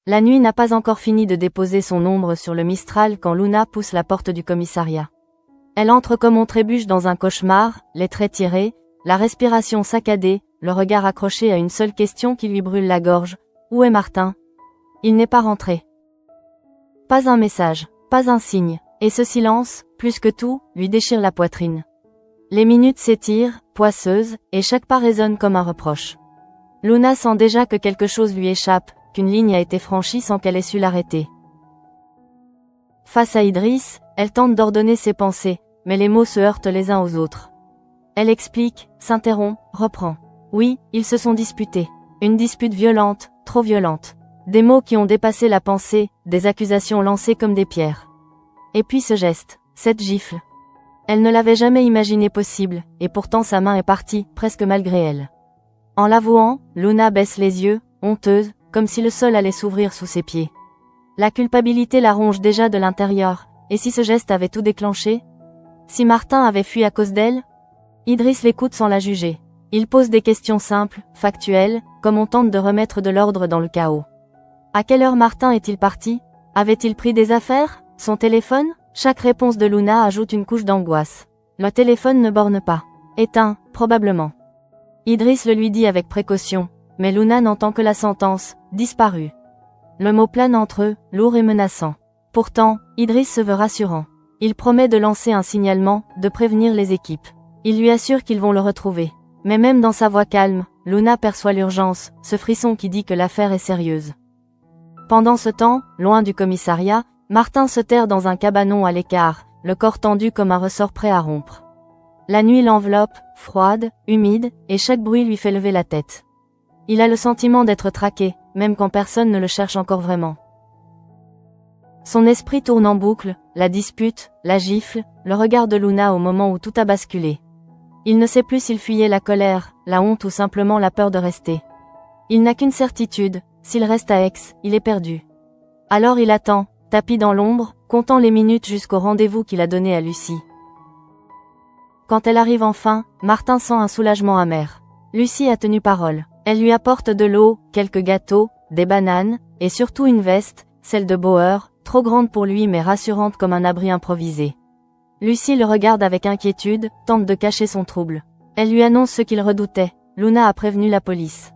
La nuit n'a pas encore fini de déposer son ombre sur le Mistral quand Luna pousse la porte du commissariat. Elle entre comme on trébuche dans un cauchemar, les traits tirés, la respiration saccadée, le regard accroché à une seule question qui lui brûle la gorge. Où est Martin? Il n'est pas rentré. Pas un message, pas un signe, et ce silence, plus que tout, lui déchire la poitrine. Les minutes s'étirent, poisseuses, et chaque pas résonne comme un reproche. Luna sent déjà que quelque chose lui échappe, qu'une ligne a été franchie sans qu'elle ait su l'arrêter. Face à Idriss, elle tente d'ordonner ses pensées, mais les mots se heurtent les uns aux autres. Elle explique, s'interrompt, reprend. Oui, ils se sont disputés. Une dispute violente, trop violente. Des mots qui ont dépassé la pensée, des accusations lancées comme des pierres. Et puis ce geste, cette gifle. Elle ne l'avait jamais imaginé possible, et pourtant sa main est partie, presque malgré elle. En l'avouant, Luna baisse les yeux, honteuse, comme si le sol allait s'ouvrir sous ses pieds. La culpabilité la ronge déjà de l'intérieur, et si ce geste avait tout déclenché? Si Martin avait fui à cause d'elle? Idriss l'écoute sans la juger. Il pose des questions simples, factuelles, comme on tente de remettre de l'ordre dans le chaos. À quelle heure Martin est-il parti? Avait-il pris des affaires? Son téléphone? Chaque réponse de Luna ajoute une couche d'angoisse. Le téléphone ne borne pas. Éteint, probablement. Idriss le lui dit avec précaution, mais Luna n'entend que la sentence, disparu. Le mot plane entre eux, lourd et menaçant. Pourtant, Idriss se veut rassurant. Il promet de lancer un signalement, de prévenir les équipes. Il lui assure qu'ils vont le retrouver. Mais même dans sa voix calme, Luna perçoit l'urgence, ce frisson qui dit que l'affaire est sérieuse. Pendant ce temps, loin du commissariat, Martin se terre dans un cabanon à l'écart, le corps tendu comme un ressort prêt à rompre. La nuit l'enveloppe, froide, humide, et chaque bruit lui fait lever la tête. Il a le sentiment d'être traqué, même quand personne ne le cherche encore vraiment. Son esprit tourne en boucle, la dispute, la gifle, le regard de Luna au moment où tout a basculé. Il ne sait plus s'il fuyait la colère, la honte ou simplement la peur de rester. Il n'a qu'une certitude, s'il reste à Aix, il est perdu. Alors il attend, tapi dans l'ombre, comptant les minutes jusqu'au rendez-vous qu'il a donné à Lucie. Quand elle arrive enfin, Martin sent un soulagement amer. Lucie a tenu parole. Elle lui apporte de l'eau, quelques gâteaux, des bananes, et surtout une veste, celle de Bauer, trop grande pour lui mais rassurante comme un abri improvisé. Lucie le regarde avec inquiétude, tente de cacher son trouble. Elle lui annonce ce qu'il redoutait, Luna a prévenu la police.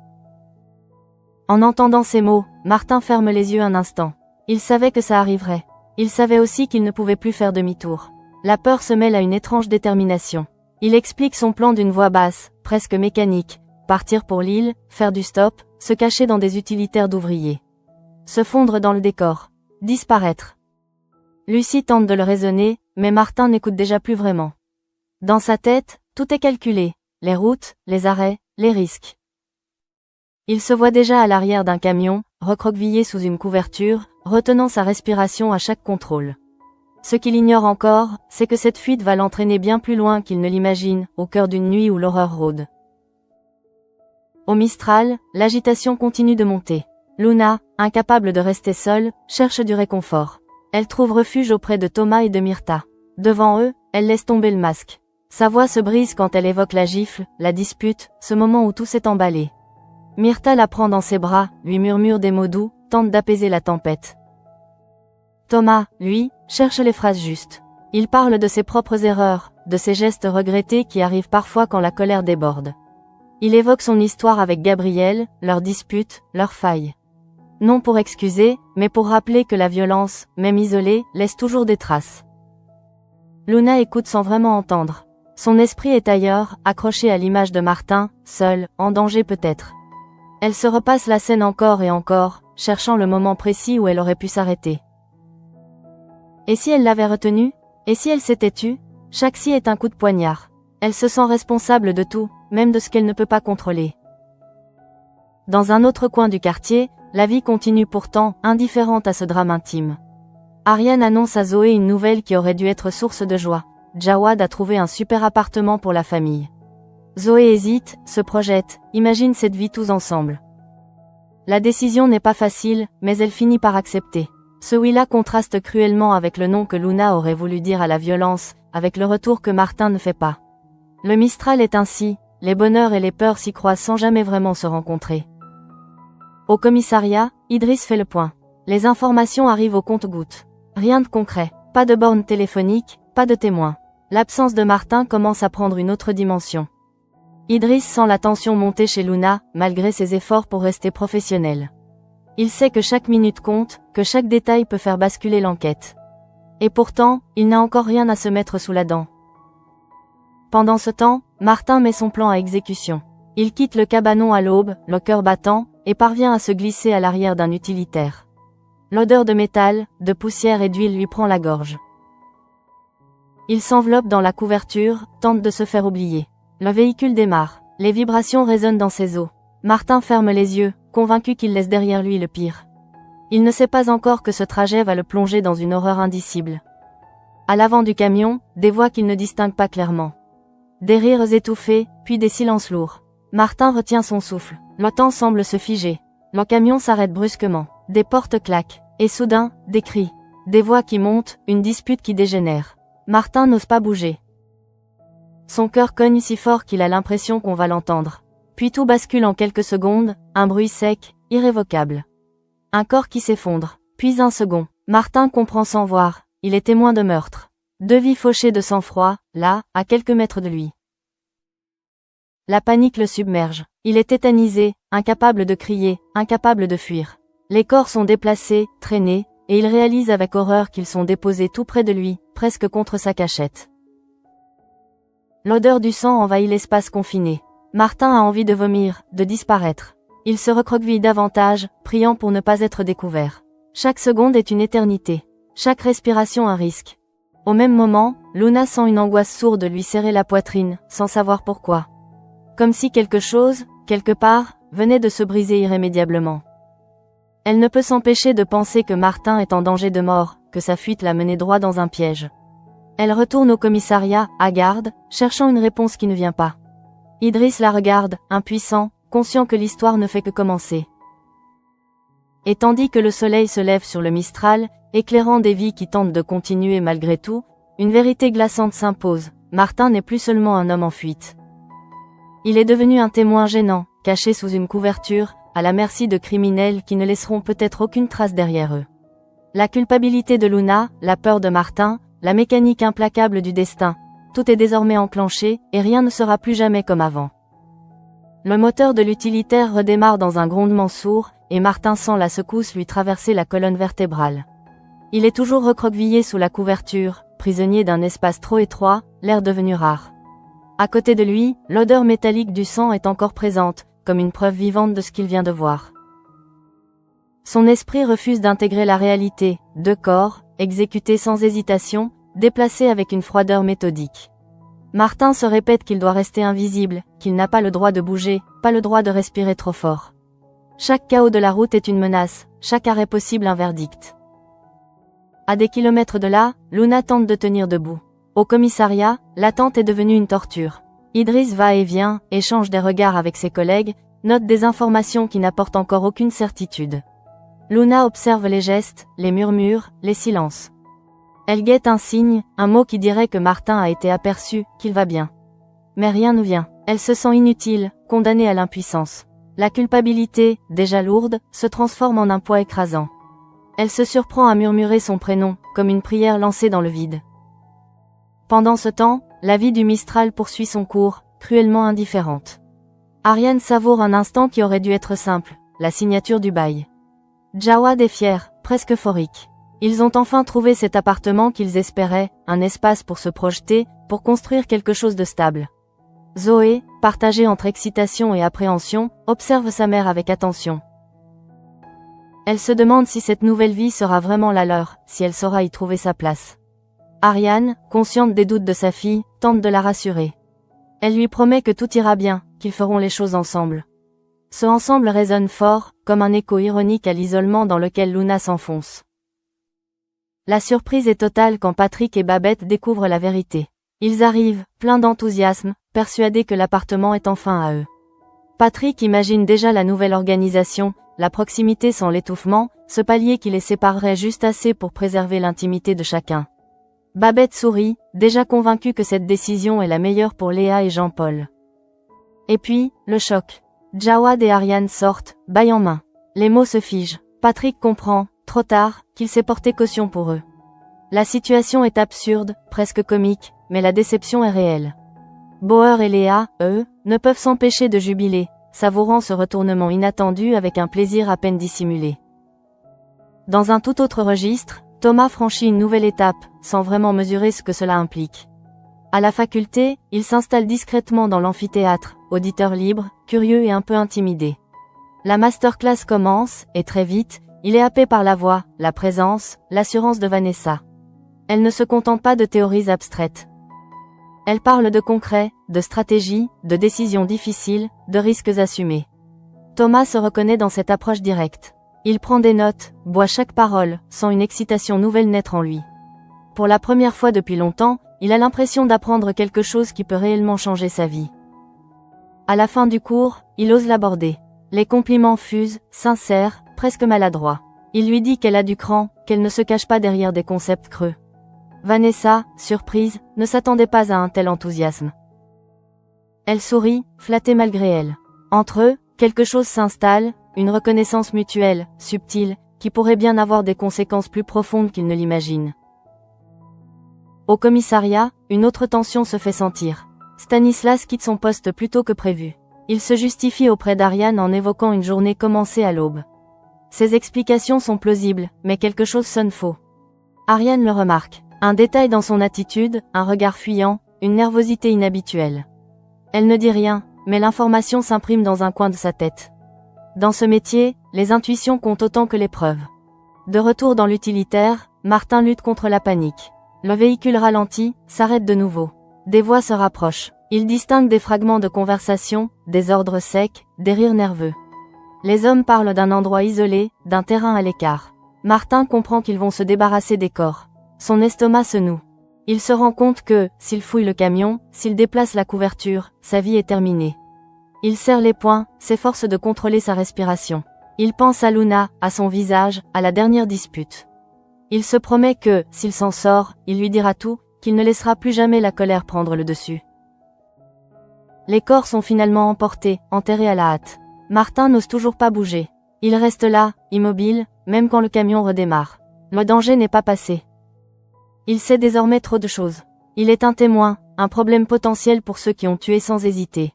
En entendant ces mots, Martin ferme les yeux un instant. Il savait que ça arriverait. Il savait aussi qu'il ne pouvait plus faire demi-tour. La peur se mêle à une étrange détermination. Il explique son plan d'une voix basse, presque mécanique, partir pour l'île, faire du stop, se cacher dans des utilitaires d'ouvriers. Se fondre dans le décor. Disparaître. Lucie tente de le raisonner, mais Martin n'écoute déjà plus vraiment. Dans sa tête, tout est calculé, les routes, les arrêts, les risques. Il se voit déjà à l'arrière d'un camion, recroquevillé sous une couverture, retenant sa respiration à chaque contrôle. Ce qu'il ignore encore, c'est que cette fuite va l'entraîner bien plus loin qu'il ne l'imagine, au cœur d'une nuit où l'horreur rôde. Au Mistral, l'agitation continue de monter. Luna, incapable de rester seule, cherche du réconfort. Elle trouve refuge auprès de Thomas et de Myrtha. Devant eux, elle laisse tomber le masque. Sa voix se brise quand elle évoque la gifle, la dispute, ce moment où tout s'est emballé. Myrtha la prend dans ses bras, lui murmure des mots doux, tente d'apaiser la tempête. Thomas, lui, cherche les phrases justes. Il parle de ses propres erreurs, de ses gestes regrettés qui arrivent parfois quand la colère déborde. Il évoque son histoire avec Gabriel, leurs disputes, leurs failles. Non pour excuser, mais pour rappeler que la violence, même isolée, laisse toujours des traces. Luna écoute sans vraiment entendre. Son esprit est ailleurs, accroché à l'image de Martin, seul, en danger peut-être. Elle se repasse la scène encore et encore, cherchant le moment précis où elle aurait pu s'arrêter. Et si elle l'avait retenu? Et si elle s'était tue? Chaque si est un coup de poignard. Elle se sent responsable de tout, même de ce qu'elle ne peut pas contrôler. Dans un autre coin du quartier, la vie continue pourtant, indifférente à ce drame intime. Ariane annonce à Zoé une nouvelle qui aurait dû être source de joie. Jawad a trouvé un super appartement pour la famille. Zoé hésite, se projette, imagine cette vie tous ensemble. La décision n'est pas facile, mais elle finit par accepter. Ce oui-là contraste cruellement avec le nom que Luna aurait voulu dire à la violence, avec le retour que Martin ne fait pas. Le Mistral est ainsi, les bonheurs et les peurs s'y croisent sans jamais vraiment se rencontrer. Au commissariat, Idriss fait le point. Les informations arrivent au compte-gouttes. Rien de concret, pas de borne téléphonique, pas de témoins. L'absence de Martin commence à prendre une autre dimension. Idriss sent la tension monter chez Luna, malgré ses efforts pour rester professionnel. Il sait que chaque minute compte, que chaque détail peut faire basculer l'enquête. Et pourtant, il n'a encore rien à se mettre sous la dent. Pendant ce temps, Martin met son plan à exécution. Il quitte le cabanon à l'aube, le cœur battant, et parvient à se glisser à l'arrière d'un utilitaire. L'odeur de métal, de poussière et d'huile lui prend la gorge. Il s'enveloppe dans la couverture, tente de se faire oublier. Le véhicule démarre. Les vibrations résonnent dans ses os. Martin ferme les yeux, convaincu qu'il laisse derrière lui le pire. Il ne sait pas encore que ce trajet va le plonger dans une horreur indicible. À l'avant du camion, des voix qu'il ne distingue pas clairement. Des rires étouffés, puis des silences lourds. Martin retient son souffle. Le temps semble se figer. Le camion s'arrête brusquement. Des portes claquent. Et soudain, des cris. Des voix qui montent, une dispute qui dégénère. Martin n'ose pas bouger. Son cœur cogne si fort qu'il a l'impression qu'on va l'entendre. Puis tout bascule en quelques secondes, un bruit sec, irrévocable. Un corps qui s'effondre. Puis un second. Martin comprend sans voir, il est témoin de meurtre. 2 vies fauchées de sang-froid, là, à quelques mètres de lui. La panique le submerge. Il est tétanisé, incapable de crier, incapable de fuir. Les corps sont déplacés, traînés, et il réalise avec horreur qu'ils sont déposés tout près de lui, presque contre sa cachette. L'odeur du sang envahit l'espace confiné. Martin a envie de vomir, de disparaître. Il se recroqueville davantage, priant pour ne pas être découvert. Chaque seconde est une éternité. Chaque respiration un risque. Au même moment, Luna sent une angoisse sourde lui serrer la poitrine, sans savoir pourquoi. Comme si quelque chose, quelque part, venait de se briser irrémédiablement. Elle ne peut s'empêcher de penser que Martin est en danger de mort, que sa fuite l'a mené droit dans un piège. Elle retourne au commissariat, à garde, cherchant une réponse qui ne vient pas. Idriss la regarde, impuissant, conscient que l'histoire ne fait que commencer. Et tandis que le soleil se lève sur le Mistral, éclairant des vies qui tentent de continuer malgré tout, une vérité glaçante s'impose. Martin n'est plus seulement un homme en fuite. Il est devenu un témoin gênant, caché sous une couverture, à la merci de criminels qui ne laisseront peut-être aucune trace derrière eux. La culpabilité de Luna, la peur de Martin, la mécanique implacable du destin, tout est désormais enclenché, et rien ne sera plus jamais comme avant. Le moteur de l'utilitaire redémarre dans un grondement sourd, et Martin sent la secousse lui traverser la colonne vertébrale. Il est toujours recroquevillé sous la couverture, prisonnier d'un espace trop étroit, l'air devenu rare. À côté de lui, l'odeur métallique du sang est encore présente, comme une preuve vivante de ce qu'il vient de voir. Son esprit refuse d'intégrer la réalité, 2 corps, exécutés sans hésitation, déplacés avec une froideur méthodique. Martin se répète qu'il doit rester invisible, qu'il n'a pas le droit de bouger, pas le droit de respirer trop fort. Chaque chaos de la route est une menace, chaque arrêt possible un verdict. À des kilomètres de là, Luna tente de tenir debout. Au commissariat, l'attente est devenue une torture. Idriss va et vient, échange des regards avec ses collègues, note des informations qui n'apportent encore aucune certitude. Luna observe les gestes, les murmures, les silences. Elle guette un signe, un mot qui dirait que Martin a été aperçu, qu'il va bien. Mais rien ne vient. Elle se sent inutile, condamnée à l'impuissance. La culpabilité, déjà lourde, se transforme en un poids écrasant. Elle se surprend à murmurer son prénom, comme une prière lancée dans le vide. Pendant ce temps, la vie du Mistral poursuit son cours, cruellement indifférente. Ariane savoure un instant qui aurait dû être simple, la signature du bail. Jawad est fier, presque euphorique. Ils ont enfin trouvé cet appartement qu'ils espéraient, un espace pour se projeter, pour construire quelque chose de stable. Zoé, partagée entre excitation et appréhension, observe sa mère avec attention. Elle se demande si cette nouvelle vie sera vraiment la leur, si elle saura y trouver sa place. Ariane, consciente des doutes de sa fille, tente de la rassurer. Elle lui promet que tout ira bien, qu'ils feront les choses ensemble. Ce ensemble résonne fort, comme un écho ironique à l'isolement dans lequel Luna s'enfonce. La surprise est totale quand Patrick et Babette découvrent la vérité. Ils arrivent, pleins d'enthousiasme, persuadés que l'appartement est enfin à eux. Patrick imagine déjà la nouvelle organisation, la proximité sans l'étouffement, ce palier qui les séparerait juste assez pour préserver l'intimité de chacun. Babette sourit, déjà convaincue que cette décision est la meilleure pour Léa et Jean-Paul. Et puis, le choc. Jawad et Ariane sortent, baille en main. Les mots se figent. Patrick comprend, trop tard, qu'il s'est porté caution pour eux. La situation est absurde, presque comique, mais la déception est réelle. Bauer et Léa, eux, ne peuvent s'empêcher de jubiler, savourant ce retournement inattendu avec un plaisir à peine dissimulé. Dans un tout autre registre, Thomas franchit une nouvelle étape, sans vraiment mesurer ce que cela implique. À la faculté, il s'installe discrètement dans l'amphithéâtre, auditeur libre, curieux et un peu intimidé. La masterclass commence, et très vite, il est happé par la voix, la présence, l'assurance de Vanessa. Elle ne se contente pas de théories abstraites. Elle parle de concret, de stratégie, de décisions difficiles, de risques assumés. Thomas se reconnaît dans cette approche directe. Il prend des notes, boit chaque parole, sent une excitation nouvelle naître en lui. Pour la première fois depuis longtemps, il a l'impression d'apprendre quelque chose qui peut réellement changer sa vie. À la fin du cours, il ose l'aborder. Les compliments fusent, sincères, presque maladroits. Il lui dit qu'elle a du cran, qu'elle ne se cache pas derrière des concepts creux. Vanessa, surprise, ne s'attendait pas à un tel enthousiasme. Elle sourit, flattée malgré elle. Entre eux, quelque chose s'installe, une reconnaissance mutuelle, subtile, qui pourrait bien avoir des conséquences plus profondes qu'il ne l'imagine. Au commissariat, une autre tension se fait sentir. Stanislas quitte son poste plus tôt que prévu. Il se justifie auprès d'Ariane en évoquant une journée commencée à l'aube. Ses explications sont plausibles, mais quelque chose sonne faux. Ariane le remarque. Un détail dans son attitude, un regard fuyant, une nervosité inhabituelle. Elle ne dit rien, mais l'information s'imprime dans un coin de sa tête. Dans ce métier, les intuitions comptent autant que les preuves. De retour dans l'utilitaire, Martin lutte contre la panique. Le véhicule ralentit, s'arrête de nouveau. Des voix se rapprochent. Il distingue des fragments de conversation, des ordres secs, des rires nerveux. Les hommes parlent d'un endroit isolé, d'un terrain à l'écart. Martin comprend qu'ils vont se débarrasser des corps. Son estomac se noue. Il se rend compte que, s'il fouille le camion, s'il déplace la couverture, sa vie est terminée. Il serre les poings, s'efforce de contrôler sa respiration. Il pense à Luna, à son visage, à la dernière dispute. Il se promet que, s'il s'en sort, il lui dira tout, qu'il ne laissera plus jamais la colère prendre le dessus. Les corps sont finalement emportés, enterrés à la hâte. Martin n'ose toujours pas bouger. Il reste là, immobile, même quand le camion redémarre. Le danger n'est pas passé. Il sait désormais trop de choses. Il est un témoin, un problème potentiel pour ceux qui ont tué sans hésiter.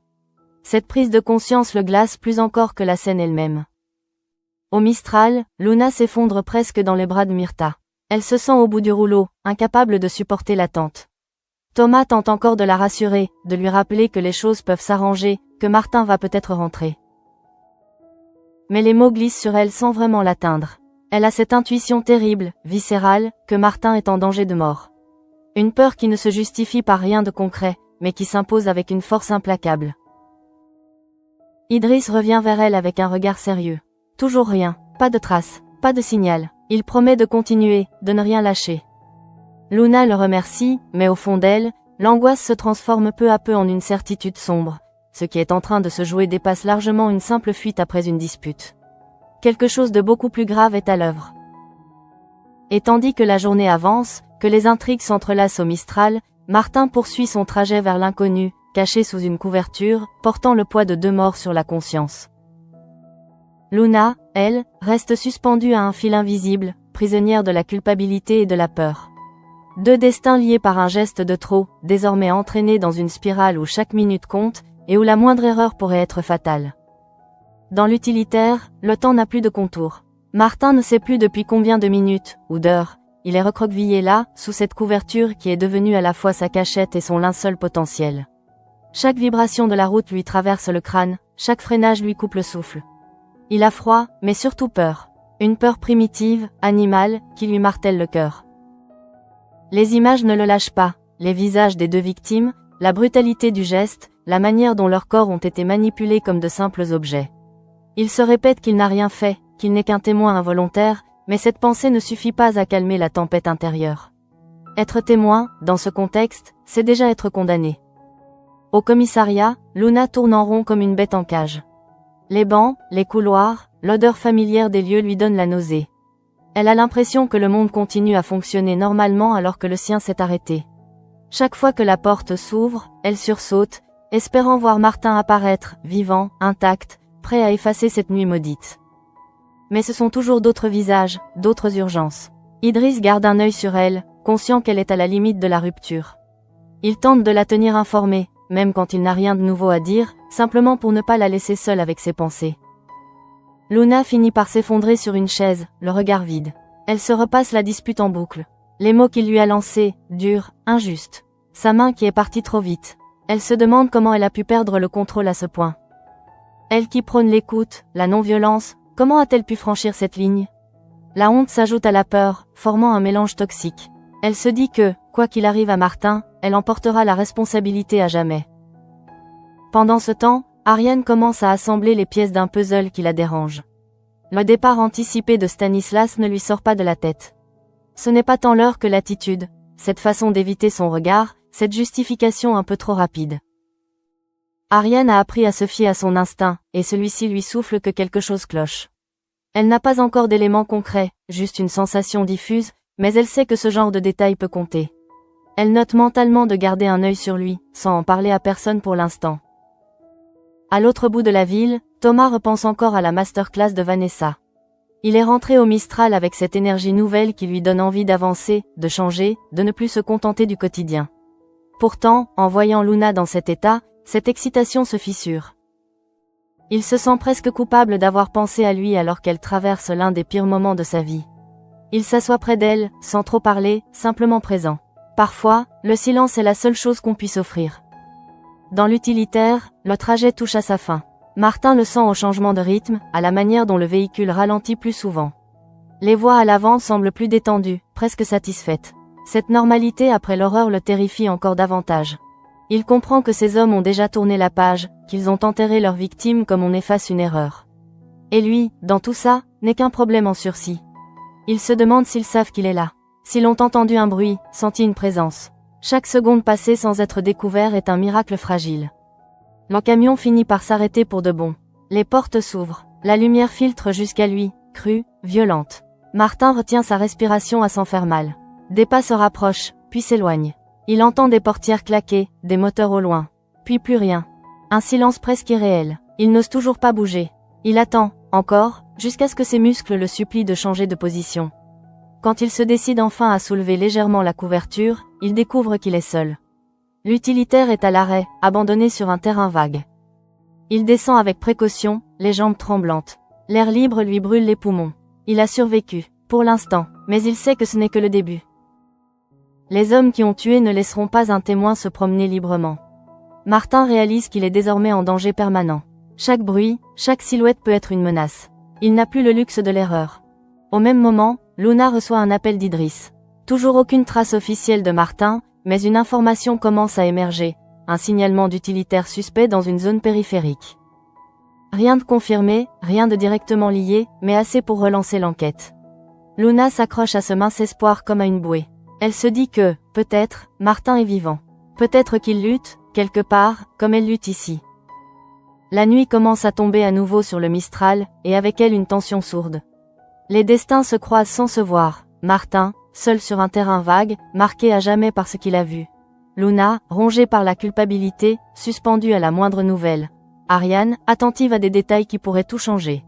Cette prise de conscience le glace plus encore que la scène elle-même. Au Mistral, Luna s'effondre presque dans les bras de Myrtha. Elle se sent au bout du rouleau, incapable de supporter l'attente. Thomas tente encore de la rassurer, de lui rappeler que les choses peuvent s'arranger, que Martin va peut-être rentrer. Mais les mots glissent sur elle sans vraiment l'atteindre. Elle a cette intuition terrible, viscérale, que Martin est en danger de mort. Une peur qui ne se justifie par rien de concret, mais qui s'impose avec une force implacable. Idriss revient vers elle avec un regard sérieux. Toujours rien, pas de trace, pas de signal. Il promet de continuer, de ne rien lâcher. Luna le remercie, mais au fond d'elle, l'angoisse se transforme peu à peu en une certitude sombre. Ce qui est en train de se jouer dépasse largement une simple fuite après une dispute. Quelque chose de beaucoup plus grave est à l'œuvre. Et tandis que la journée avance, que les intrigues s'entrelacent au Mistral, Martin poursuit son trajet vers l'inconnu, caché sous une couverture, portant le poids de 2 morts sur la conscience. Luna, elle, reste suspendue à un fil invisible, prisonnière de la culpabilité et de la peur. 2 destins liés par un geste de trop, désormais entraînés dans une spirale où chaque minute compte, et où la moindre erreur pourrait être fatale. Dans l'utilitaire, le temps n'a plus de contour. Martin ne sait plus depuis combien de minutes, ou d'heures, il est recroquevillé là, sous cette couverture qui est devenue à la fois sa cachette et son linceul potentiel. Chaque vibration de la route lui traverse le crâne, chaque freinage lui coupe le souffle. Il a froid, mais surtout peur. Une peur primitive, animale, qui lui martèle le cœur. Les images ne le lâchent pas, les visages des 2 victimes, la brutalité du geste, la manière dont leurs corps ont été manipulés comme de simples objets. Il se répète qu'il n'a rien fait, qu'il n'est qu'un témoin involontaire, mais cette pensée ne suffit pas à calmer la tempête intérieure. Être témoin, dans ce contexte, c'est déjà être condamné. Au commissariat, Luna tourne en rond comme une bête en cage. Les bancs, les couloirs, l'odeur familière des lieux lui donnent la nausée. Elle a l'impression que le monde continue à fonctionner normalement alors que le sien s'est arrêté. Chaque fois que la porte s'ouvre, elle sursaute, espérant voir Martin apparaître, vivant, intact, prêt à effacer cette nuit maudite. Mais ce sont toujours d'autres visages, d'autres urgences. Idriss garde un œil sur elle, conscient qu'elle est à la limite de la rupture. Il tente de la tenir informée, même quand il n'a rien de nouveau à dire, simplement pour ne pas la laisser seule avec ses pensées. Luna finit par s'effondrer sur une chaise, le regard vide. Elle se repasse la dispute en boucle. Les mots qu'il lui a lancés, durs, injustes. Sa main qui est partie trop vite. Elle se demande comment elle a pu perdre le contrôle à ce point. Elle qui prône l'écoute, la non-violence, comment a-t-elle pu franchir cette ligne? La honte s'ajoute à la peur, formant un mélange toxique. Elle se dit que, quoi qu'il arrive à Martin, elle en portera la responsabilité à jamais. Pendant ce temps, Ariane commence à assembler les pièces d'un puzzle qui la dérange. Le départ anticipé de Stanislas ne lui sort pas de la tête. Ce n'est pas tant l'heure que l'attitude, cette façon d'éviter son regard, cette justification un peu trop rapide. Ariane a appris à se fier à son instinct, et celui-ci lui souffle que quelque chose cloche. Elle n'a pas encore d'éléments concrets, juste une sensation diffuse, mais elle sait que ce genre de détail peut compter. Elle note mentalement de garder un œil sur lui, sans en parler à personne pour l'instant. À l'autre bout de la ville, Thomas repense encore à la masterclass de Vanessa. Il est rentré au Mistral avec cette énergie nouvelle qui lui donne envie d'avancer, de changer, de ne plus se contenter du quotidien. Pourtant, en voyant Luna dans cet état, cette excitation se fissure. Il se sent presque coupable d'avoir pensé à lui alors qu'elle traverse l'un des pires moments de sa vie. Il s'assoit près d'elle, sans trop parler, simplement présent. Parfois, le silence est la seule chose qu'on puisse offrir. Dans l'utilitaire, le trajet touche à sa fin. Martin le sent au changement de rythme, à la manière dont le véhicule ralentit plus souvent. Les voix à l'avant semblent plus détendues, presque satisfaites. Cette normalité après l'horreur le terrifie encore davantage. Il comprend que ces hommes ont déjà tourné la page, qu'ils ont enterré leurs victimes comme on efface une erreur. Et lui, dans tout ça, n'est qu'un problème en sursis. Il se demande s'ils savent qu'il est là. S'ils ont entendu un bruit, senti une présence. Chaque seconde passée sans être découvert est un miracle fragile. Le camion finit par s'arrêter pour de bon. Les portes s'ouvrent. La lumière filtre jusqu'à lui, crue, violente. Martin retient sa respiration à s'en faire mal. Des pas se rapprochent, puis s'éloignent. Il entend des portières claquer, des moteurs au loin. Puis plus rien. Un silence presque irréel. Il n'ose toujours pas bouger. Il attend, encore, jusqu'à ce que ses muscles le supplient de changer de position. Quand il se décide enfin à soulever légèrement la couverture, il découvre qu'il est seul. L'utilitaire est à l'arrêt, abandonné sur un terrain vague. Il descend avec précaution, les jambes tremblantes. L'air libre lui brûle les poumons. Il a survécu, pour l'instant, mais il sait que ce n'est que le début. Les hommes qui ont tué ne laisseront pas un témoin se promener librement. Martin réalise qu'il est désormais en danger permanent. Chaque bruit, chaque silhouette peut être une menace. Il n'a plus le luxe de l'erreur. Au même moment, Luna reçoit un appel d'Idriss. Toujours aucune trace officielle de Martin, mais une information commence à émerger, un signalement d'utilitaire suspect dans une zone périphérique. Rien de confirmé, rien de directement lié, mais assez pour relancer l'enquête. Luna s'accroche à ce mince espoir comme à une bouée. Elle se dit que, peut-être, Martin est vivant. Peut-être qu'il lutte, quelque part, comme elle lutte ici. La nuit commence à tomber à nouveau sur le Mistral, et avec elle une tension sourde. Les destins se croisent sans se voir. Martin, seul sur un terrain vague, marqué à jamais par ce qu'il a vu. Luna, rongée par la culpabilité, suspendue à la moindre nouvelle. Ariane, attentive à des détails qui pourraient tout changer.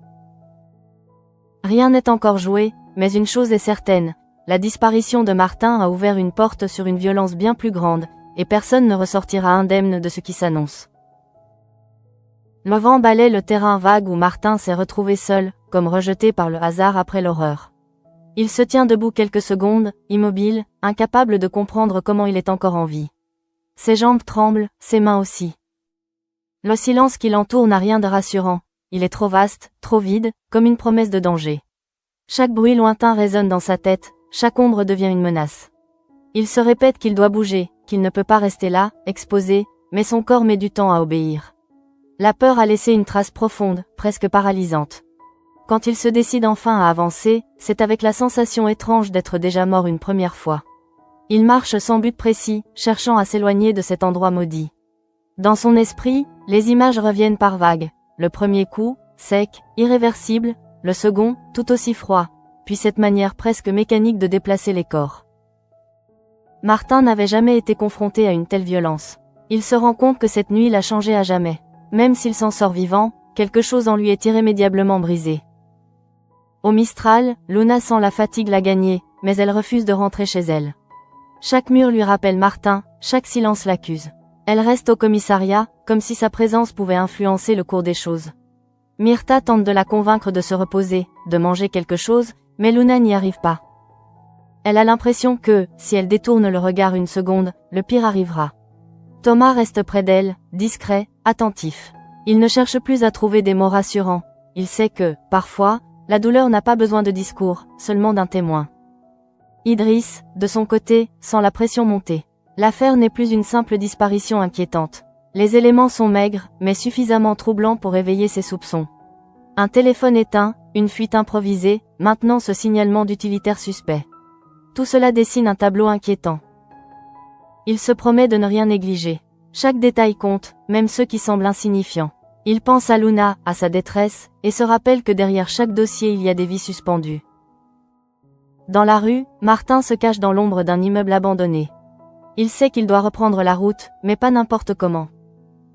Rien n'est encore joué, mais une chose est certaine. La disparition de Martin a ouvert une porte sur une violence bien plus grande, et personne ne ressortira indemne de ce qui s'annonce. Le vent balaie le terrain vague où Martin s'est retrouvé seul, comme rejeté par le hasard après l'horreur. Il se tient debout quelques secondes, immobile, incapable de comprendre comment il est encore en vie. Ses jambes tremblent, ses mains aussi. Le silence qui l'entoure n'a rien de rassurant. Il est trop vaste, trop vide, comme une promesse de danger. Chaque bruit lointain résonne dans sa tête, chaque ombre devient une menace. Il se répète qu'il doit bouger, qu'il ne peut pas rester là, exposé, mais son corps met du temps à obéir. La peur a laissé une trace profonde, presque paralysante. Quand il se décide enfin à avancer, c'est avec la sensation étrange d'être déjà mort une première fois. Il marche sans but précis, cherchant à s'éloigner de cet endroit maudit. Dans son esprit, les images reviennent par vagues. Le premier coup, sec, irréversible, le second, tout aussi froid, puis cette manière presque mécanique de déplacer les corps. Martin n'avait jamais été confronté à une telle violence. Il se rend compte que cette nuit l'a changé à jamais. Même s'il s'en sort vivant, quelque chose en lui est irrémédiablement brisé. Au Mistral, Luna sent la fatigue la gagner, mais elle refuse de rentrer chez elle. Chaque mur lui rappelle Martin, chaque silence l'accuse. Elle reste au commissariat, comme si sa présence pouvait influencer le cours des choses. Myrta tente de la convaincre de se reposer, de manger quelque chose, mais Luna n'y arrive pas. Elle a l'impression que, si elle détourne le regard une seconde, le pire arrivera. Thomas reste près d'elle, discret, attentif. Il ne cherche plus à trouver des mots rassurants. Il sait que, parfois, la douleur n'a pas besoin de discours, seulement d'un témoin. Idriss, de son côté, sent la pression monter. L'affaire n'est plus une simple disparition inquiétante. Les éléments sont maigres, mais suffisamment troublants pour éveiller ses soupçons. Un téléphone éteint, une fuite improvisée, maintenant ce signalement d'utilitaire suspect. Tout cela dessine un tableau inquiétant. Il se promet de ne rien négliger. Chaque détail compte, même ceux qui semblent insignifiants. Il pense à Luna, à sa détresse, et se rappelle que derrière chaque dossier il y a des vies suspendues. Dans la rue, Martin se cache dans l'ombre d'un immeuble abandonné. Il sait qu'il doit reprendre la route, mais pas n'importe comment.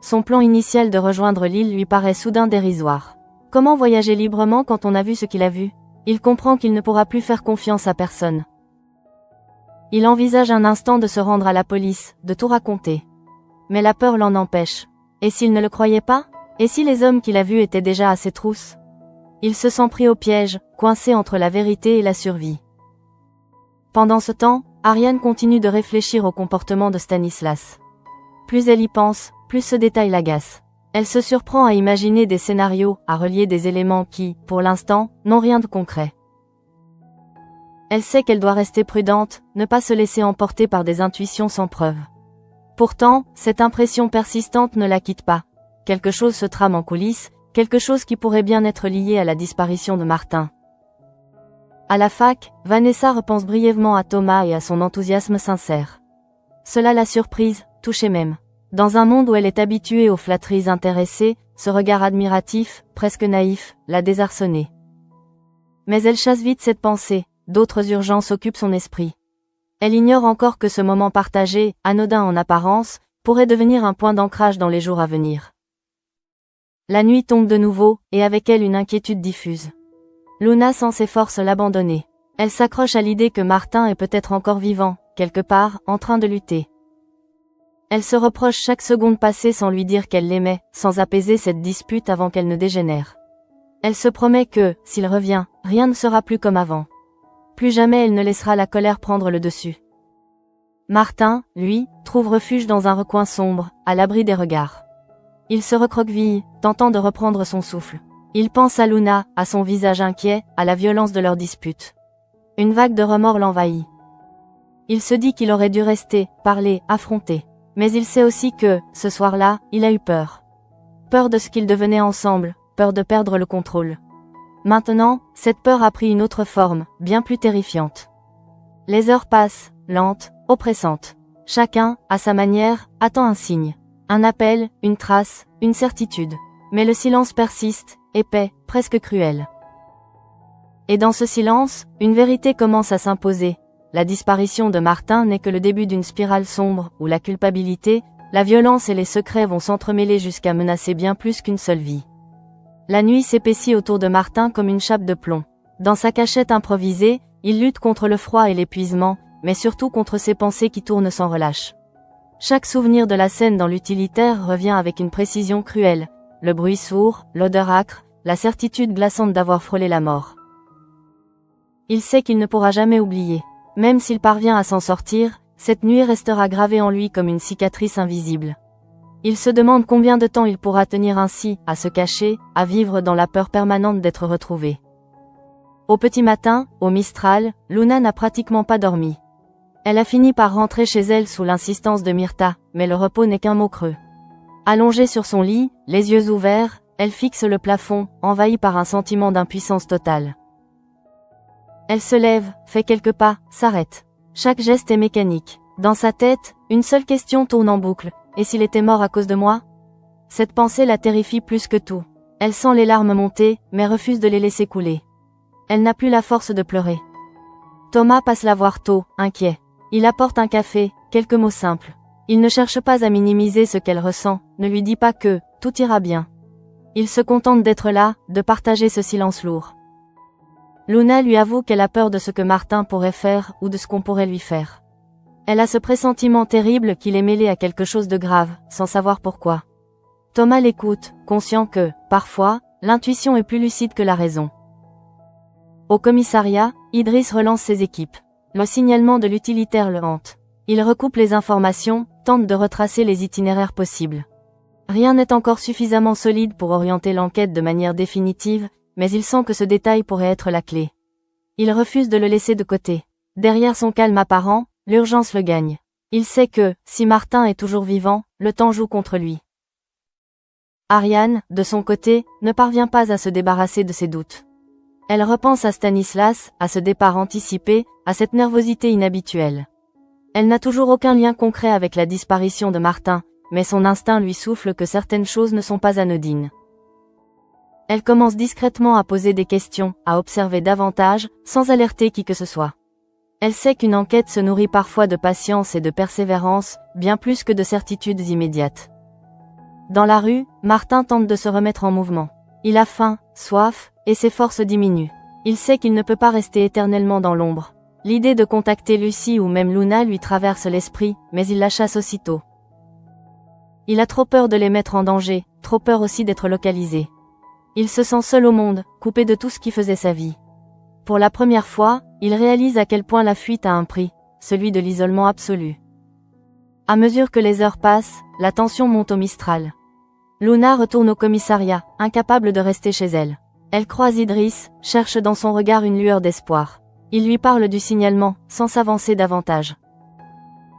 Son plan initial de rejoindre l'île lui paraît soudain dérisoire. Comment voyager librement quand on a vu ce qu'il a vu? Il comprend qu'il ne pourra plus faire confiance à personne. Il envisage un instant de se rendre à la police, de tout raconter. Mais la peur l'en empêche. Et s'il ne le croyait pas? Et si les hommes qu'il a vus étaient déjà à ses trousses? Il se sent pris au piège, coincé entre la vérité et la survie. Pendant ce temps, Ariane continue de réfléchir au comportement de Stanislas. Plus elle y pense, plus ce détail l'agace. Elle se surprend à imaginer des scénarios, à relier des éléments qui, pour l'instant, n'ont rien de concret. Elle sait qu'elle doit rester prudente, ne pas se laisser emporter par des intuitions sans preuve. Pourtant, cette impression persistante ne la quitte pas. Quelque chose se trame en coulisses, quelque chose qui pourrait bien être lié à la disparition de Martin. À la fac, Vanessa repense brièvement à Thomas et à son enthousiasme sincère. Cela l'a surprise, touchée même. Dans un monde où elle est habituée aux flatteries intéressées, ce regard admiratif, presque naïf, l'a désarçonnée. Mais elle chasse vite cette pensée, d'autres urgences occupent son esprit. Elle ignore encore que ce moment partagé, anodin en apparence, pourrait devenir un point d'ancrage dans les jours à venir. La nuit tombe de nouveau, et avec elle une inquiétude diffuse. Luna sent ses forces l'abandonner. Elle s'accroche à l'idée que Martin est peut-être encore vivant, quelque part, en train de lutter. Elle se reproche chaque seconde passée sans lui dire qu'elle l'aimait, sans apaiser cette dispute avant qu'elle ne dégénère. Elle se promet que, s'il revient, rien ne sera plus comme avant. Plus jamais elle ne laissera la colère prendre le dessus. Martin, lui, trouve refuge dans un recoin sombre, à l'abri des regards. Il se recroqueville, tentant de reprendre son souffle. Il pense à Luna, à son visage inquiet, à la violence de leur dispute. Une vague de remords l'envahit. Il se dit qu'il aurait dû rester, parler, affronter. Mais il sait aussi que, ce soir-là, il a eu peur. Peur de ce qu'ils devenaient ensemble, peur de perdre le contrôle. Maintenant, cette peur a pris une autre forme, bien plus terrifiante. Les heures passent, lentes, oppressantes. Chacun, à sa manière, attend un signe. Un appel, une trace, une certitude. Mais le silence persiste, épais, presque cruel. Et dans ce silence, une vérité commence à s'imposer. La disparition de Martin n'est que le début d'une spirale sombre, où la culpabilité, la violence et les secrets vont s'entremêler jusqu'à menacer bien plus qu'une seule vie. La nuit s'épaissit autour de Martin comme une chape de plomb. Dans sa cachette improvisée, il lutte contre le froid et l'épuisement, mais surtout contre ses pensées qui tournent sans relâche. Chaque souvenir de la scène dans l'utilitaire revient avec une précision cruelle, le bruit sourd, l'odeur âcre, la certitude glaçante d'avoir frôlé la mort. Il sait qu'il ne pourra jamais oublier. Même s'il parvient à s'en sortir, cette nuit restera gravée en lui comme une cicatrice invisible. Il se demande combien de temps il pourra tenir ainsi, à se cacher, à vivre dans la peur permanente d'être retrouvé. Au petit matin, au Mistral, Luna n'a pratiquement pas dormi. Elle a fini par rentrer chez elle sous l'insistance de Myrta, mais le repos n'est qu'un mot creux. Allongée sur son lit, les yeux ouverts, elle fixe le plafond, envahie par un sentiment d'impuissance totale. Elle se lève, fait quelques pas, s'arrête. Chaque geste est mécanique. Dans sa tête, une seule question tourne en boucle. Et s'il était mort à cause de moi? Cette pensée la terrifie plus que tout. Elle sent les larmes monter, mais refuse de les laisser couler. Elle n'a plus la force de pleurer. Thomas passe la voir tôt, inquiet. Il apporte un café, quelques mots simples. Il ne cherche pas à minimiser ce qu'elle ressent, ne lui dit pas que tout ira bien. Il se contente d'être là, de partager ce silence lourd. Luna lui avoue qu'elle a peur de ce que Martin pourrait faire ou de ce qu'on pourrait lui faire. Elle a ce pressentiment terrible qu'il est mêlé à quelque chose de grave, sans savoir pourquoi. Thomas l'écoute, conscient que, parfois, l'intuition est plus lucide que la raison. Au commissariat, Idriss relance ses équipes. Le signalement de l'utilitaire le hante. Il recoupe les informations, tente de retracer les itinéraires possibles. Rien n'est encore suffisamment solide pour orienter l'enquête de manière définitive, mais il sent que ce détail pourrait être la clé. Il refuse de le laisser de côté. Derrière son calme apparent, l'urgence le gagne. Il sait que, si Martin est toujours vivant, le temps joue contre lui. Ariane, de son côté, ne parvient pas à se débarrasser de ses doutes. Elle repense à Stanislas, à ce départ anticipé, à cette nervosité inhabituelle. Elle n'a toujours aucun lien concret avec la disparition de Martin, mais son instinct lui souffle que certaines choses ne sont pas anodines. Elle commence discrètement à poser des questions, à observer davantage, sans alerter qui que ce soit. Elle sait qu'une enquête se nourrit parfois de patience et de persévérance, bien plus que de certitudes immédiates. Dans la rue, Martin tente de se remettre en mouvement. Il a faim, soif, et ses forces diminuent. Il sait qu'il ne peut pas rester éternellement dans l'ombre. L'idée de contacter Lucie ou même Luna lui traverse l'esprit, mais il la chasse aussitôt. Il a trop peur de les mettre en danger, trop peur aussi d'être localisé. Il se sent seul au monde, coupé de tout ce qui faisait sa vie. Pour la première fois, il réalise à quel point la fuite a un prix, celui de l'isolement absolu. À mesure que les heures passent, la tension monte au Mistral. Luna retourne au commissariat, incapable de rester chez elle. Elle croise Idriss, cherche dans son regard une lueur d'espoir. Il lui parle du signalement, sans s'avancer davantage.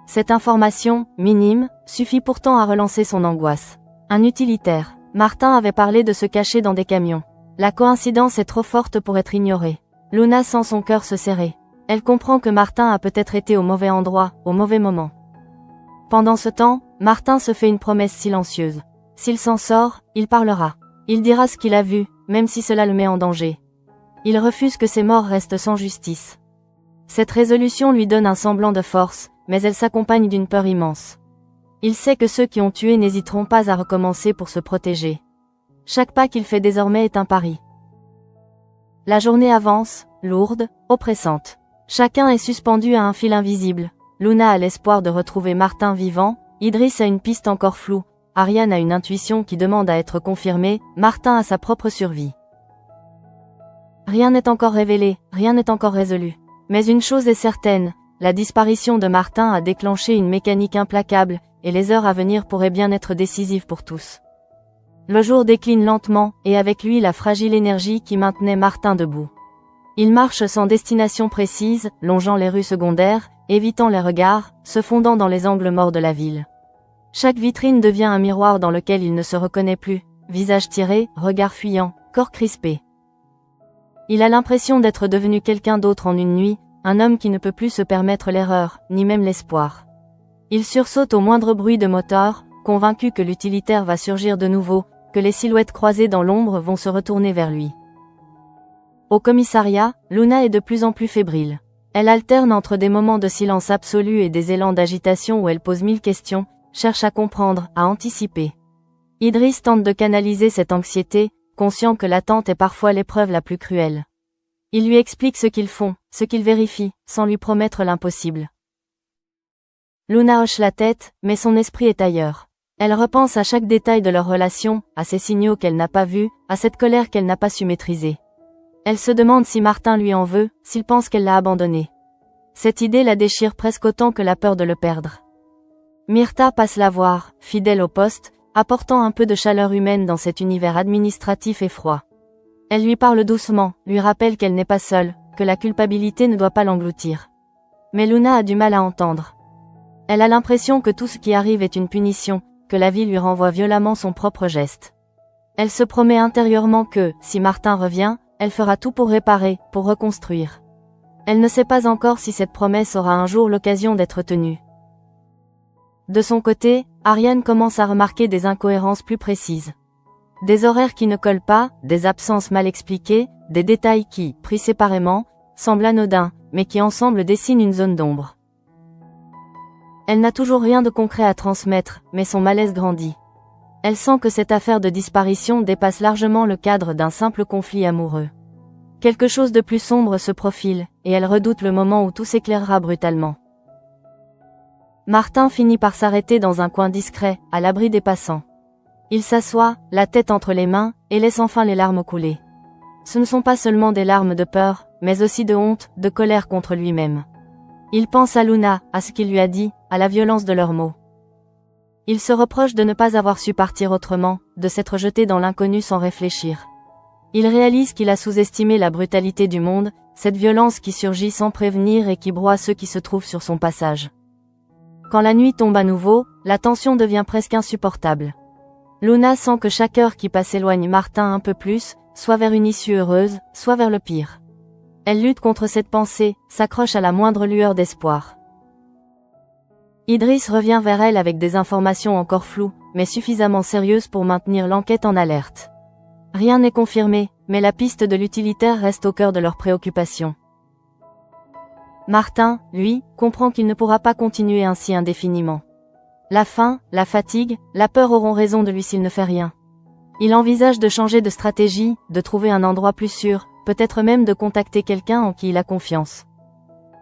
Cette information, minime, suffit pourtant à relancer son angoisse. Un utilitaire. Martin avait parlé de se cacher dans des camions. La coïncidence est trop forte pour être ignorée. Luna sent son cœur se serrer. Elle comprend que Martin a peut-être été au mauvais endroit, au mauvais moment. Pendant ce temps, Martin se fait une promesse silencieuse. S'il s'en sort, il parlera. Il dira ce qu'il a vu, même si cela le met en danger. Il refuse que ses morts restent sans justice. Cette résolution lui donne un semblant de force, mais elle s'accompagne d'une peur immense. Il sait que ceux qui ont tué n'hésiteront pas à recommencer pour se protéger. Chaque pas qu'il fait désormais est un pari. La journée avance, lourde, oppressante. Chacun est suspendu à un fil invisible. Luna a l'espoir de retrouver Martin vivant, Idriss a une piste encore floue, Ariane a une intuition qui demande à être confirmée, Martin a sa propre survie. Rien n'est encore révélé, rien n'est encore résolu. Mais une chose est certaine, la disparition de Martin a déclenché une mécanique implacable, et les heures à venir pourraient bien être décisives pour tous. Le jour décline lentement, et avec lui la fragile énergie qui maintenait Martin debout. Il marche sans destination précise, longeant les rues secondaires, évitant les regards, se fondant dans les angles morts de la ville. Chaque vitrine devient un miroir dans lequel il ne se reconnaît plus, visage tiré, regard fuyant, corps crispé. Il a l'impression d'être devenu quelqu'un d'autre en une nuit, un homme qui ne peut plus se permettre l'erreur, ni même l'espoir. Il sursaute au moindre bruit de moteur, convaincu que l'utilitaire va surgir de nouveau, que les silhouettes croisées dans l'ombre vont se retourner vers lui. Au commissariat, Luna est de plus en plus fébrile. Elle alterne entre des moments de silence absolu et des élans d'agitation où elle pose 1000 questions, cherche à comprendre, à anticiper. Idriss tente de canaliser cette anxiété, conscient que l'attente est parfois l'épreuve la plus cruelle. Il lui explique ce qu'ils font, ce qu'ils vérifient, sans lui promettre l'impossible. Luna hoche la tête, mais son esprit est ailleurs. Elle repense à chaque détail de leur relation, à ces signaux qu'elle n'a pas vus, à cette colère qu'elle n'a pas su maîtriser. Elle se demande si Martin lui en veut, s'il pense qu'elle l'a abandonné. Cette idée la déchire presque autant que la peur de le perdre. Myrtha passe la voir, fidèle au poste, apportant un peu de chaleur humaine dans cet univers administratif et froid. Elle lui parle doucement, lui rappelle qu'elle n'est pas seule, que la culpabilité ne doit pas l'engloutir. Mais Luna a du mal à entendre. Elle a l'impression que tout ce qui arrive est une punition, que la vie lui renvoie violemment son propre geste. Elle se promet intérieurement que, si Martin revient, elle fera tout pour réparer, pour reconstruire. Elle ne sait pas encore si cette promesse aura un jour l'occasion d'être tenue. De son côté, Ariane commence à remarquer des incohérences plus précises. Des horaires qui ne collent pas, des absences mal expliquées, des détails qui, pris séparément, semblent anodins, mais qui ensemble dessinent une zone d'ombre. Elle n'a toujours rien de concret à transmettre, mais son malaise grandit. Elle sent que cette affaire de disparition dépasse largement le cadre d'un simple conflit amoureux. Quelque chose de plus sombre se profile, et elle redoute le moment où tout s'éclairera brutalement. Martin finit par s'arrêter dans un coin discret, à l'abri des passants. Il s'assoit, la tête entre les mains, et laisse enfin les larmes couler. Ce ne sont pas seulement des larmes de peur, mais aussi de honte, de colère contre lui-même. Il pense à Luna, à ce qu'il lui a dit, à la violence de leurs mots. Il se reproche de ne pas avoir su partir autrement, de s'être jeté dans l'inconnu sans réfléchir. Il réalise qu'il a sous-estimé la brutalité du monde, cette violence qui surgit sans prévenir et qui broie ceux qui se trouvent sur son passage. Quand la nuit tombe à nouveau, la tension devient presque insupportable. Luna sent que chaque heure qui passe éloigne Martin un peu plus, soit vers une issue heureuse, soit vers le pire. Elle lutte contre cette pensée, s'accroche à la moindre lueur d'espoir. Idriss revient vers elle avec des informations encore floues, mais suffisamment sérieuses pour maintenir l'enquête en alerte. Rien n'est confirmé, mais la piste de l'utilitaire reste au cœur de leurs préoccupations. Martin, lui, comprend qu'il ne pourra pas continuer ainsi indéfiniment. La faim, la fatigue, la peur auront raison de lui s'il ne fait rien. Il envisage de changer de stratégie, de trouver un endroit plus sûr, peut-être même de contacter quelqu'un en qui il a confiance.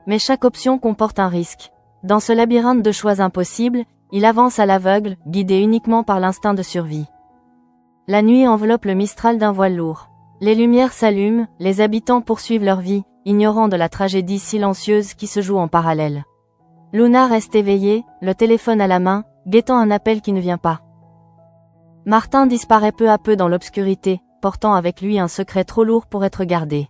Mais chaque option comporte un risque. Dans ce labyrinthe de choix impossibles, il avance à l'aveugle, guidé uniquement par l'instinct de survie. La nuit enveloppe le Mistral d'un voile lourd. Les lumières s'allument, les habitants poursuivent leur vie, ignorant de la tragédie silencieuse qui se joue en parallèle. Luna reste éveillée, le téléphone à la main, guettant un appel qui ne vient pas. Martin disparaît peu à peu dans l'obscurité, portant avec lui un secret trop lourd pour être gardé.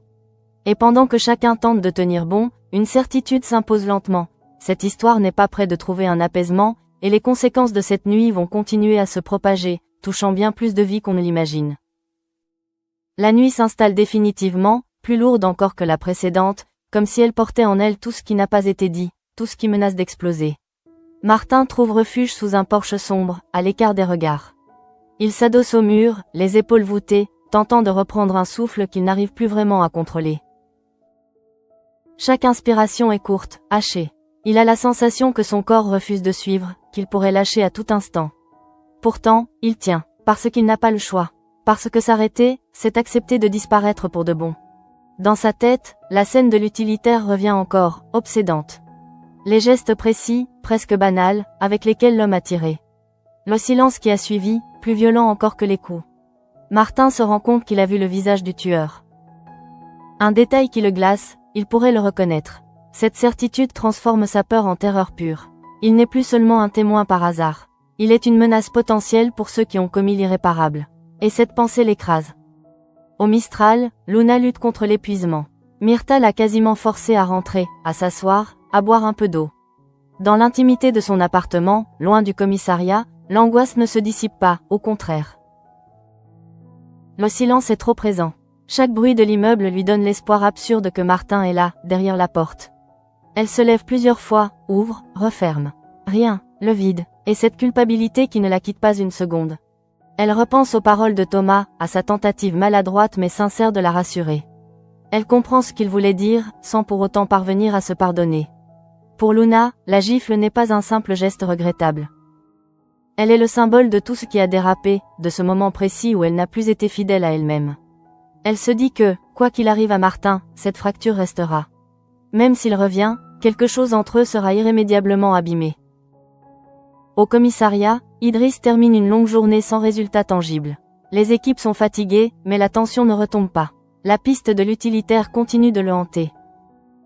Et pendant que chacun tente de tenir bon, une certitude s'impose lentement. Cette histoire n'est pas près de trouver un apaisement, et les conséquences de cette nuit vont continuer à se propager, touchant bien plus de vies qu'on ne l'imagine. La nuit s'installe définitivement, plus lourde encore que la précédente, comme si elle portait en elle tout ce qui n'a pas été dit, tout ce qui menace d'exploser. Martin trouve refuge sous un porche sombre, à l'écart des regards. Il s'adosse au mur, les épaules voûtées, tentant de reprendre un souffle qu'il n'arrive plus vraiment à contrôler. Chaque inspiration est courte, hachée. Il a la sensation que son corps refuse de suivre, qu'il pourrait lâcher à tout instant. Pourtant, il tient, parce qu'il n'a pas le choix. Parce que s'arrêter, c'est accepter de disparaître pour de bon. Dans sa tête, la scène de l'utilitaire revient encore, obsédante. Les gestes précis, presque banals, avec lesquels l'homme a tiré. Le silence qui a suivi, plus violent encore que les coups. Martin se rend compte qu'il a vu le visage du tueur. Un détail qui le glace, il pourrait le reconnaître. Cette certitude transforme sa peur en terreur pure. Il n'est plus seulement un témoin par hasard. Il est une menace potentielle pour ceux qui ont commis l'irréparable. Et cette pensée l'écrase. Au Mistral, Luna lutte contre l'épuisement. Myrta l'a quasiment forcée à rentrer, à s'asseoir, à boire un peu d'eau. Dans l'intimité de son appartement, loin du commissariat, l'angoisse ne se dissipe pas, au contraire. Le silence est trop présent. Chaque bruit de l'immeuble lui donne l'espoir absurde que Martin est là, derrière la porte. Elle se lève plusieurs fois, ouvre, referme. Rien, le vide, et cette culpabilité qui ne la quitte pas une seconde. Elle repense aux paroles de Thomas, à sa tentative maladroite mais sincère de la rassurer. Elle comprend ce qu'il voulait dire, sans pour autant parvenir à se pardonner. Pour Luna, la gifle n'est pas un simple geste regrettable. Elle est le symbole de tout ce qui a dérapé, de ce moment précis où elle n'a plus été fidèle à elle-même. Elle se dit que, quoi qu'il arrive à Martin, cette fracture restera. Même s'il revient, quelque chose entre eux sera irrémédiablement abîmé. Au commissariat, Idriss termine une longue journée sans résultat tangible. Les équipes sont fatiguées, mais la tension ne retombe pas. La piste de l'utilitaire continue de le hanter.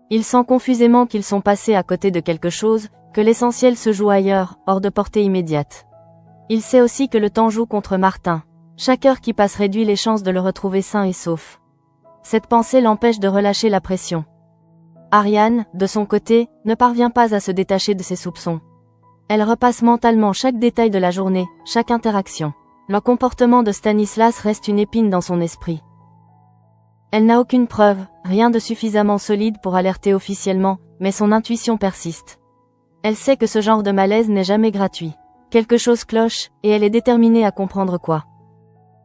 Il sent confusément qu'ils sont passés à côté de quelque chose, que l'essentiel se joue ailleurs, hors de portée immédiate. Il sait aussi que le temps joue contre Martin. Chaque heure qui passe réduit les chances de le retrouver sain et sauf. Cette pensée l'empêche de relâcher la pression. Ariane, de son côté, ne parvient pas à se détacher de ses soupçons. Elle repasse mentalement chaque détail de la journée, chaque interaction. Le comportement de Stanislas reste une épine dans son esprit. Elle n'a aucune preuve, rien de suffisamment solide pour alerter officiellement, mais son intuition persiste. Elle sait que ce genre de malaise n'est jamais gratuit. Quelque chose cloche, et elle est déterminée à comprendre quoi.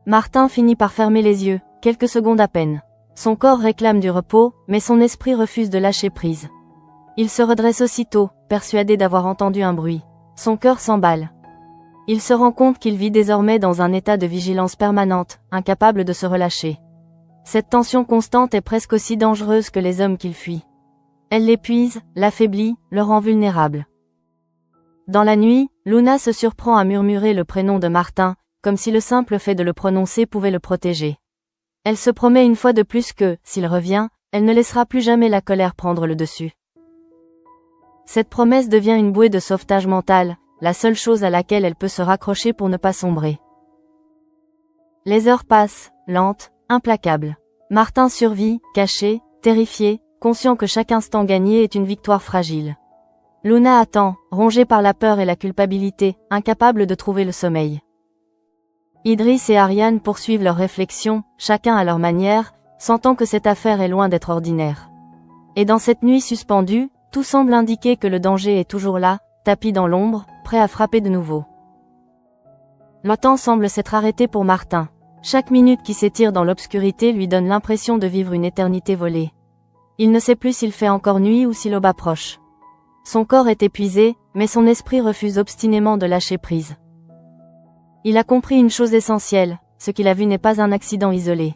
Martin finit par fermer les yeux, quelques secondes à peine. Son corps réclame du repos, mais son esprit refuse de lâcher prise. Il se redresse aussitôt, persuadé d'avoir entendu un bruit. Son cœur s'emballe. Il se rend compte qu'il vit désormais dans un état de vigilance permanente, incapable de se relâcher. Cette tension constante est presque aussi dangereuse que les hommes qu'il fuit. Elle l'épuise, l'affaiblit, le rend vulnérable. Dans la nuit, Luna se surprend à murmurer le prénom de Martin, comme si le simple fait de le prononcer pouvait le protéger. Elle se promet une fois de plus que, s'il revient, elle ne laissera plus jamais la colère prendre le dessus. Cette promesse devient une bouée de sauvetage mental, la seule chose à laquelle elle peut se raccrocher pour ne pas sombrer. Les heures passent, lentes, implacables. Martin survit, caché, terrifié, conscient que chaque instant gagné est une victoire fragile. Luna attend, rongée par la peur et la culpabilité, incapable de trouver le sommeil. Idriss et Ariane poursuivent leurs réflexions, chacun à leur manière, sentant que cette affaire est loin d'être ordinaire. Et dans cette nuit suspendue, tout semble indiquer que le danger est toujours là, tapi dans l'ombre, prêt à frapper de nouveau. Le temps semble s'être arrêté pour Martin. Chaque minute qui s'étire dans l'obscurité lui donne l'impression de vivre une éternité volée. Il ne sait plus s'il fait encore nuit ou si l'aube approche. Son corps est épuisé, mais son esprit refuse obstinément de lâcher prise. Il a compris une chose essentielle, ce qu'il a vu n'est pas un accident isolé.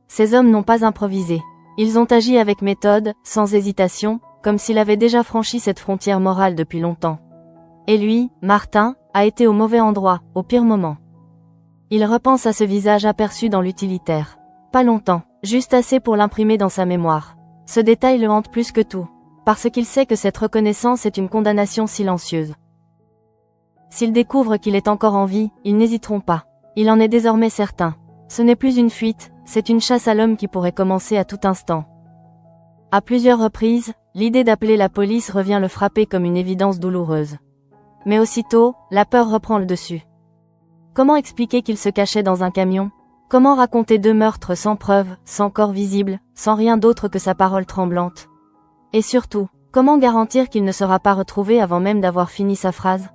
Ces hommes n'ont pas improvisé. Ils ont agi avec méthode, sans hésitation, comme s'il avait déjà franchi cette frontière morale depuis longtemps. Et lui, Martin, a été au mauvais endroit, au pire moment. Il repense à ce visage aperçu dans l'utilitaire. Pas longtemps, juste assez pour l'imprimer dans sa mémoire. Ce détail le hante plus que tout, parce qu'il sait que cette reconnaissance est une condamnation silencieuse. S'ils découvrent qu'il est encore en vie, ils n'hésiteront pas. Il en est désormais certain. Ce n'est plus une fuite, c'est une chasse à l'homme qui pourrait commencer à tout instant. À plusieurs reprises, l'idée d'appeler la police revient le frapper comme une évidence douloureuse. Mais aussitôt, la peur reprend le dessus. Comment expliquer qu'il se cachait dans un camion? Comment raconter 2 meurtres sans preuve, sans corps visible, sans rien d'autre que sa parole tremblante? Et surtout, comment garantir qu'il ne sera pas retrouvé avant même d'avoir fini sa phrase?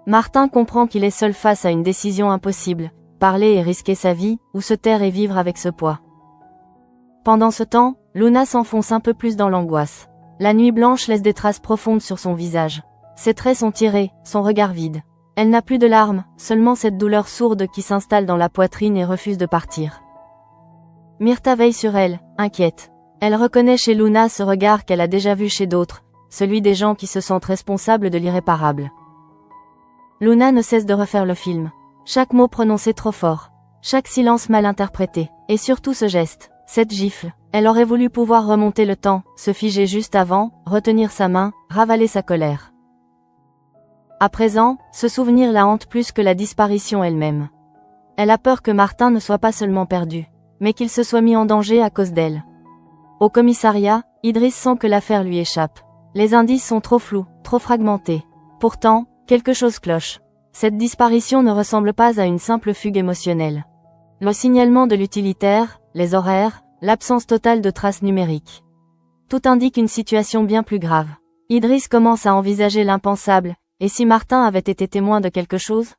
Martin comprend qu'il est seul face à une décision impossible, parler et risquer sa vie, ou se taire et vivre avec ce poids. Pendant ce temps, Luna s'enfonce un peu plus dans l'angoisse. La nuit blanche laisse des traces profondes sur son visage. Ses traits sont tirés, son regard vide. Elle n'a plus de larmes, seulement cette douleur sourde qui s'installe dans la poitrine et refuse de partir. Myrtha veille sur elle, inquiète. Elle reconnaît chez Luna ce regard qu'elle a déjà vu chez d'autres, celui des gens qui se sentent responsables de l'irréparable. Luna ne cesse de refaire le film. Chaque mot prononcé trop fort. Chaque silence mal interprété. Et surtout ce geste, cette gifle. Elle aurait voulu pouvoir remonter le temps, se figer juste avant, retenir sa main, ravaler sa colère. À présent, ce souvenir la hante plus que la disparition elle-même. Elle a peur que Martin ne soit pas seulement perdu, mais qu'il se soit mis en danger à cause d'elle. Au commissariat, Idriss sent que l'affaire lui échappe. Les indices sont trop flous, trop fragmentés. Pourtant, quelque chose cloche. Cette disparition ne ressemble pas à une simple fugue émotionnelle. Le signalement de l'utilitaire, les horaires, l'absence totale de traces numériques. Tout indique une situation bien plus grave. Idriss commence à envisager l'impensable. Et si Martin avait été témoin de quelque chose?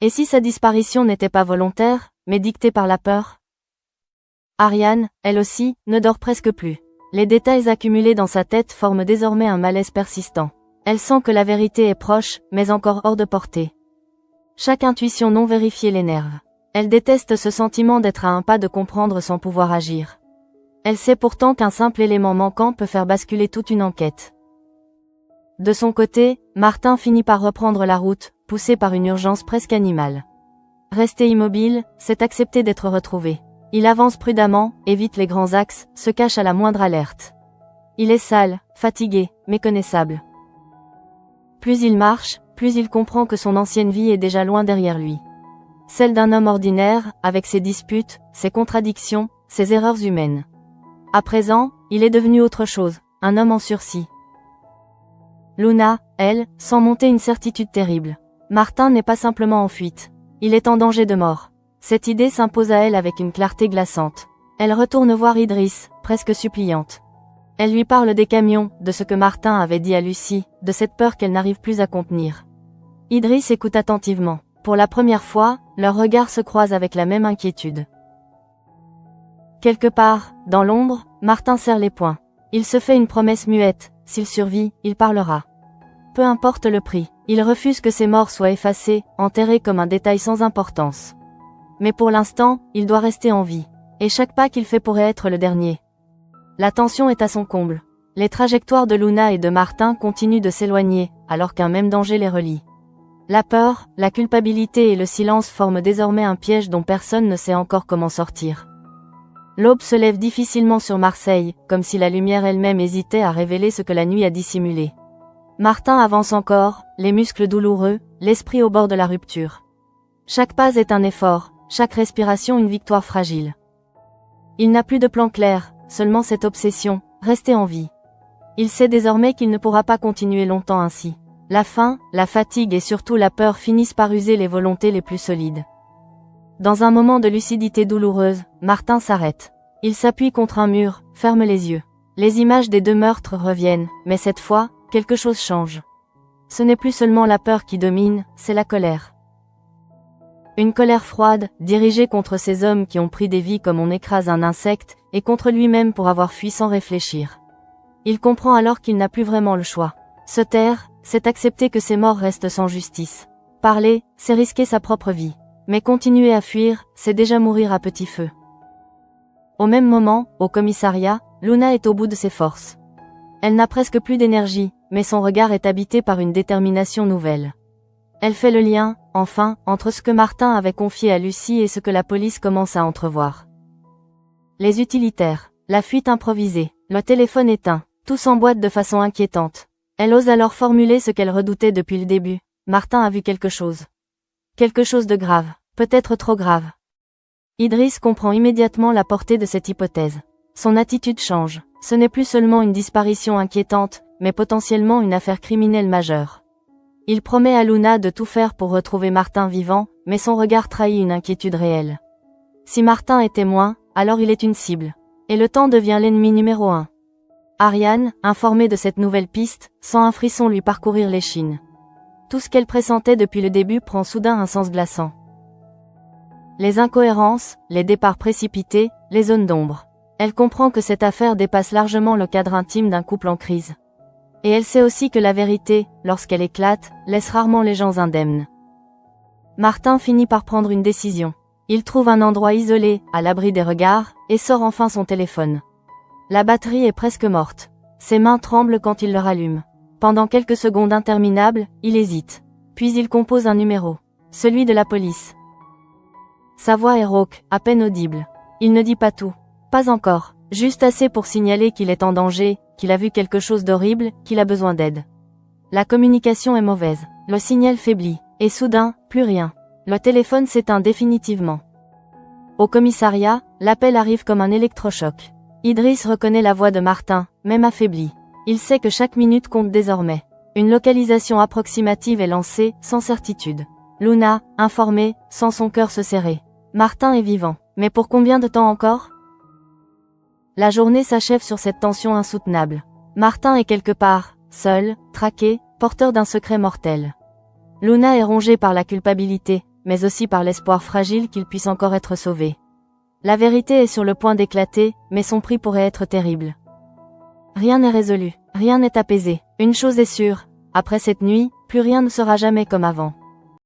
Et si sa disparition n'était pas volontaire, mais dictée par la peur? Ariane, elle aussi, ne dort presque plus. Les détails accumulés dans sa tête forment désormais un malaise persistant. Elle sent que la vérité est proche, mais encore hors de portée. Chaque intuition non vérifiée l'énerve. Elle déteste ce sentiment d'être à un pas de comprendre sans pouvoir agir. Elle sait pourtant qu'un simple élément manquant peut faire basculer toute une enquête. De son côté, Martin finit par reprendre la route, poussé par une urgence presque animale. Rester immobile, c'est accepter d'être retrouvé. Il avance prudemment, évite les grands axes, se cache à la moindre alerte. Il est sale, fatigué, méconnaissable. Plus il marche, plus il comprend que son ancienne vie est déjà loin derrière lui. Celle d'un homme ordinaire, avec ses disputes, ses contradictions, ses erreurs humaines. À présent, il est devenu autre chose, un homme en sursis. Luna, elle, sent monter une certitude terrible. Martin n'est pas simplement en fuite. Il est en danger de mort. Cette idée s'impose à elle avec une clarté glaçante. Elle retourne voir Idriss, presque suppliante. Elle lui parle des camions, de ce que Martin avait dit à Lucie, de cette peur qu'elle n'arrive plus à contenir. Idriss écoute attentivement. Pour la première fois, leurs regards se croisent avec la même inquiétude. Quelque part, dans l'ombre, Martin serre les poings. Il se fait une promesse muette, s'il survit, il parlera. Peu importe le prix, il refuse que ses morts soient effacées, enterrées comme un détail sans importance. Mais pour l'instant, il doit rester en vie. Et chaque pas qu'il fait pourrait être le dernier. La tension est à son comble. Les trajectoires de Luna et de Martin continuent de s'éloigner, alors qu'un même danger les relie. La peur, la culpabilité et le silence forment désormais un piège dont personne ne sait encore comment sortir. L'aube se lève difficilement sur Marseille, comme si la lumière elle-même hésitait à révéler ce que la nuit a dissimulé. Martin avance encore, les muscles douloureux, l'esprit au bord de la rupture. Chaque pas est un effort, chaque respiration une victoire fragile. Il n'a plus de plan clair, seulement cette obsession, rester en vie. Il sait désormais qu'il ne pourra pas continuer longtemps ainsi. La faim, la fatigue et surtout la peur finissent par user les volontés les plus solides. Dans un moment de lucidité douloureuse, Martin s'arrête. Il s'appuie contre un mur, ferme les yeux. Les images des deux meurtres reviennent, mais cette fois, quelque chose change. Ce n'est plus seulement la peur qui domine, c'est la colère. Une colère froide, dirigée contre ces hommes qui ont pris des vies comme on écrase un insecte, et contre lui-même pour avoir fui sans réfléchir. Il comprend alors qu'il n'a plus vraiment le choix. Se taire, c'est accepter que ces morts restent sans justice. Parler, c'est risquer sa propre vie. Mais continuer à fuir, c'est déjà mourir à petit feu. Au même moment, au commissariat, Luna est au bout de ses forces. Elle n'a presque plus d'énergie, mais son regard est habité par une détermination nouvelle. Elle fait le lien, enfin, entre ce que Martin avait confié à Lucie et ce que la police commence à entrevoir. Les utilitaires, la fuite improvisée, le téléphone éteint, tout s'emboîte de façon inquiétante. Elle ose alors formuler ce qu'elle redoutait depuis le début. Martin a vu quelque chose. Quelque chose de grave, peut-être trop grave. Idriss comprend immédiatement la portée de cette hypothèse. Son attitude change. Ce n'est plus seulement une disparition inquiétante, mais potentiellement une affaire criminelle majeure. Il promet à Luna de tout faire pour retrouver Martin vivant, mais son regard trahit une inquiétude réelle. Si Martin est témoin, alors il est une cible. Et le temps devient l'ennemi numéro 1. Ariane, informée de cette nouvelle piste, sent un frisson lui parcourir l'échine. Tout ce qu'elle pressentait depuis le début prend soudain un sens glaçant. Les incohérences, les départs précipités, les zones d'ombre. Elle comprend que cette affaire dépasse largement le cadre intime d'un couple en crise. Et elle sait aussi que la vérité, lorsqu'elle éclate, laisse rarement les gens indemnes. Martin finit par prendre une décision. Il trouve un endroit isolé, à l'abri des regards, et sort enfin son téléphone. La batterie est presque morte. Ses mains tremblent quand il le rallume. Pendant quelques secondes interminables, il hésite. Puis il compose un numéro. Celui de la police. Sa voix est rauque, à peine audible. Il ne dit pas tout. Pas encore. Juste assez pour signaler qu'il est en danger, qu'il a vu quelque chose d'horrible, qu'il a besoin d'aide. La communication est mauvaise. Le signal faiblit. Et soudain, plus rien. Le téléphone s'éteint définitivement. Au commissariat, l'appel arrive comme un électrochoc. Idriss reconnaît la voix de Martin, même affaibli. Il sait que chaque minute compte désormais. Une localisation approximative est lancée, sans certitude. Luna, informée, sent son cœur se serrer. Martin est vivant. Mais pour combien de temps encore ? La journée s'achève sur cette tension insoutenable. Martin est quelque part, seul, traqué, porteur d'un secret mortel. Luna est rongée par la culpabilité, mais aussi par l'espoir fragile qu'il puisse encore être sauvé. La vérité est sur le point d'éclater, mais son prix pourrait être terrible. Rien n'est résolu, rien n'est apaisé. Une chose est sûre, après cette nuit, plus rien ne sera jamais comme avant.